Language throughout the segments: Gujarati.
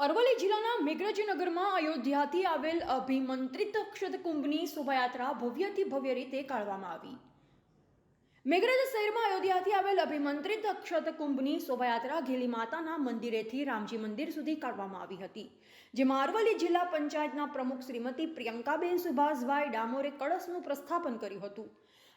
અરવલ્લી જિલ્લાના મેઘરજનગરમાં અયોધ્યાથી આવેલ અભિમંત્રિત અક્ષતકુંભની શોભાયાત્રા ભવ્યથી ભવ્ય રીતે કાઢવામાં આવી। મેઘરજ શહેરમાં અયોધ્યાથી આવેલ અભિમંત્રિત અક્ષતકુંભની શોભાયાત્રા ઘેલી માતાના મંદિરેથી રામજી મંદિર સુધી કાઢવામાં આવી હતી, જેમાં અરવલ્લી જિલ્લા પંચાયતના પ્રમુખ શ્રીમતી પ્રિયંકાબેન સુભાષભાઈ ડામોરે કળશનું પ્રસ્થાપન કર્યું હતું।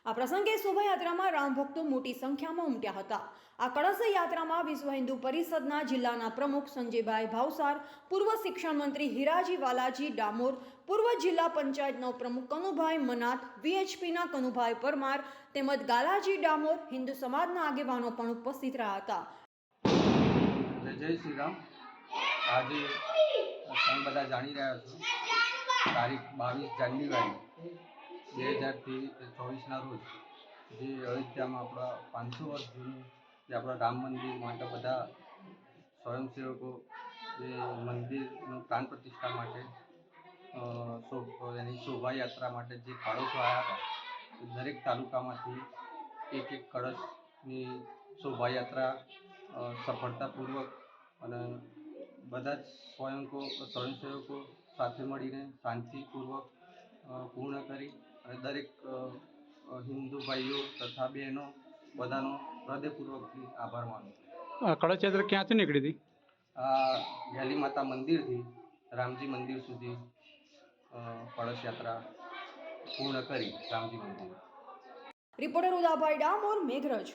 આ પ્રસંગે શોભાયાત્રામાં રામ ભક્તો મોટી સંખ્યામાં ઉમટ્યા હતા। આ કળશ યાત્રામાં વિશ્વ હિન્દુ પરિષદના જિલ્લાના પ્રમુખ સંજયભાઈ ભાવસાર, પૂર્વ શિક્ષણ મંત્રી હીરાજી વાલાજી ડામોર, પૂર્વ જિલ્લા પંચાયતનો પ્રમુખ કનુભાઈ મનાત, વીએચપીના કનુભાઈ પરમાર તેમજ ગાલાજી ડામોર, હિન્દુ સમાજના આગેવાનો પણ ઉપસ્થિત રહ્યા હતા। જય શ્રી રામ। આજે તમે બધા જાણી રહ્યા છો, તારીખ 22 જાન્યુઆરી 2024ના રોજ જે અયોધ્યામાં આપણા 500 વર્ષ જૂનું જે આપણા રામ મંદિર માટે બધા સ્વયંસેવકો જે મંદિરનું પ્રાણ પ્રતિષ્ઠા માટે એની શોભાયાત્રા માટે જે કળશો આવ્યા હતા, દરેક તાલુકામાંથી એક કળશની શોભાયાત્રા સફળતાપૂર્વક અને બધા જ સ્વયંસેવકો સાથે મળીને શાંતિપૂર્વક પૂર્ણ કરી અને દરેક હિન્દુ ભાઈઓ તથા બહેનો બધાનો હૃદયપૂર્વકથી આભાર માનું। કળશ યાત્રા ક્યાંથી નીકળી હતી? આ ગેલી માતા મંદિરથી રામજી મંદિર સુધી કળશ યાત્રા પૂર્ણ કરી રામજી મંદિર। રિપોર્ટર ઉદાભાઈ ડામોર, મેઘરજ।